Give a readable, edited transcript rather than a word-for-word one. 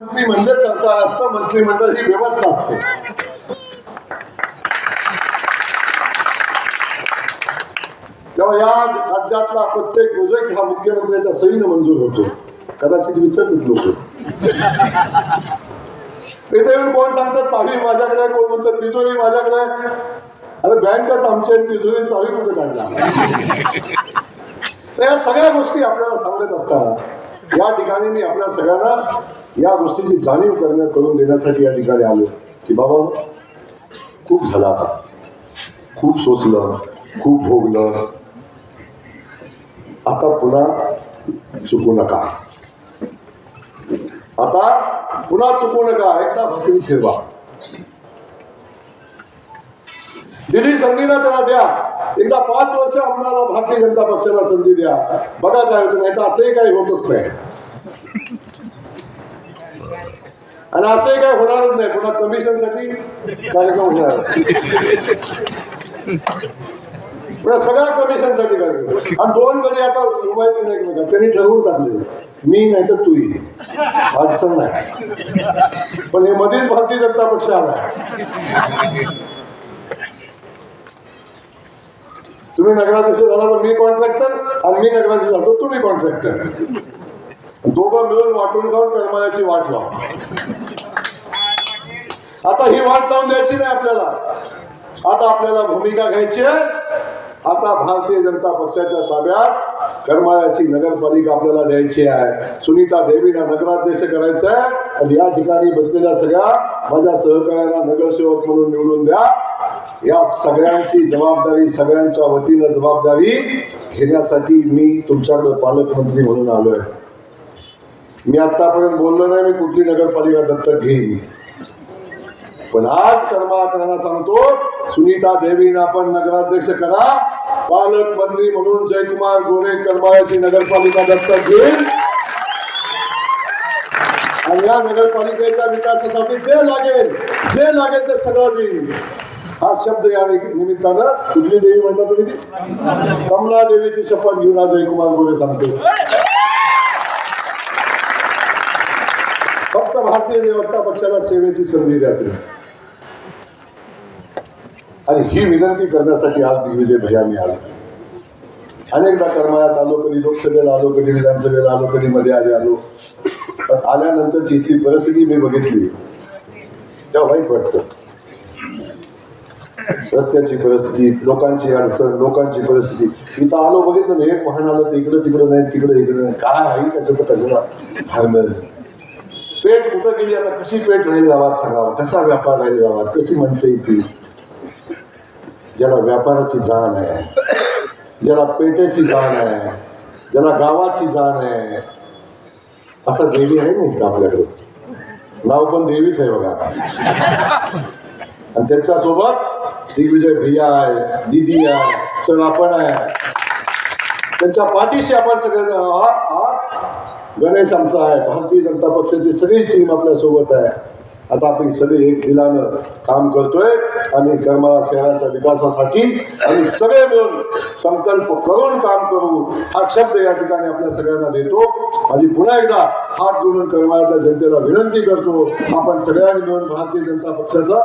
मंत्री म्हणजे सरकार असतं, मंत्रिमंडळ ही व्यवस्था असते. तेव्हा या राज्यातला प्रत्येक प्रोजेक्ट हा मुख्यमंत्र्यांच्या सहीने मंजूर होतो. कदाचित विसरतील लोक. इथे येऊन कोण सांगतात चावी माझ्याकडे आहे, कोण म्हणतात तिजोरी माझ्याकडे आहे. अरे बँकच आमच्या तिजोरी चावी कुठे काढला. या सगळ्या गोष्टी आपल्याला सांगत असताना या ठिकाणी मी आपल्या सगळ्यांना या गोष्टीची जाणीव करून देण्यासाठी या ठिकाणी आलो की बाबा खूप झालं, आता खूप सोसलं, खूप भोगलं, आता पुन्हा चुकू नका. आता पुन्हा चुकू नका. एकदा भाकरी ठेवा. दिली संधीला त्याला द्या. एकदा 5 वर्ष आम्हाला भारतीय जनता पक्षाला संधी द्या. बघा काय होतं. नाही तर असंही काही होतच नाही आणि असंही काही होणारच नाही. पुन्हा कमिशनसाठी कार्यक्रम होणार, पुन्हा सगळ्या कमिशनसाठी कार्यक्रम. आणि 2 गडी आता रुबायचे नाही एकमेकांना. त्यांनी ठरवून टाकले, मी नाही तर तूही. अडचण नाही. पण हे मधील भारतीय जनता पक्ष आला. तुम्ही नगराध्यक्ष झाला तर मी कॉन्ट्रॅक्टर आणि मी नगराध्यक्ष झालो तुम्ही कॉन्ट्रॅक्टर. दोघं मिळून वाटून खाऊन करमाळ्याची वाट लावून. आता ही वाट लावून द्यायची नाही आपल्याला. आता आपल्याला भूमिका घ्यायची आहे. आता भारतीय जनता पक्षाच्या ताब्यात करमाळ्याची नगरपालिका आपल्याला द्यायची आहे. सुनीता देवींना नगराध्यक्ष करायचं आहे आणि या ठिकाणी बसलेल्या सगळ्या माझ्या सहकार्यांना नगरसेवक म्हणून निवडून द्या. या सगळ्यांची जबाबदारी, सगळ्यांच्या वतीनं जबाबदारी घेण्यासाठी मी तुमच्याकडे पालकमंत्री म्हणून आलोय. मी आतापर्यंत बोललो नाही मी कुठली नगरपालिका दत्तक घेईन. पण आज करमाळकरांना सांगतो, सुनीता देवींना आपण नगराध्यक्ष करा. पालकमंत्री म्हणून जयकुमार गोरे करमाळ्याची नगरपालिका दत्तक घेईल आणि या नगरपालिकेच्या विकासासाठी जे लागेल ते सगळं देईल. हा शब्द या निमित्तानं कुठली देवी म्हणता तुम्ही? कमला देवीची शपथ घेऊन आज जयकुमार गोरे सांगतो. फक्त भारतीय जनता पक्षाला सेवेची संधी द्या तुम्ही. आणि ही विनंती करण्यासाठी आज दिग्विजय भैया मी आलो. अनेकदा करमाळ्यात आलो, कधी लोकसभेला आलो, कधी विधानसभेला आलो, कधी मध्ये आलो. पण आल्यानंतरची इथली परिस्थिती मी बघितली तेव्हा वाईट वाटतं. रस्त्याची परिस्थिती, लोकांची अडचण, लोकांची परिस्थिती. इथं आलो बघितलं ना, एक वाहन आलं तर इकडं तिकडं नाही, तिकडं इकडं नाही. काय आहे कशाचं कशाला हरमेल. पेट कुठं गेली आता, कशी पेट राहिली गावात सांगावं, कसा व्यापार राहिली गावात, कशी माणसं येतील. ज्याला व्यापाराची जाण आहे, ज्याला पेटेची जाण आहे, ज्याला गावाची जाण आहे, असा देवी आहे नाही का आपल्याकडे. नाव पण देवीच आहे बघा. आणि त्यांच्यासोबत दिग्विजय भैया आहे, दीदी आहे, सर आपण आहे. त्यांच्या पाठीशी आपण सगळे आहात. गणेश आमचा आहे. भारतीय जनता पक्षाची सगळी टीम आपल्या सोबत आहे. आता आपण सगळे एक दिलानं काम करतोय आणि करमाळा शहराच्या विकासासाठी आणि सगळे मिळून संकल्प करून काम करू हा शब्द या ठिकाणी आपल्या सगळ्यांना देतो. माझी पुन्हा एकदा हात जोडून करमाळ्याच्या जनतेला विनंती करतो, आपण सगळ्यांनी मिळून भारतीय जनता पक्षाचा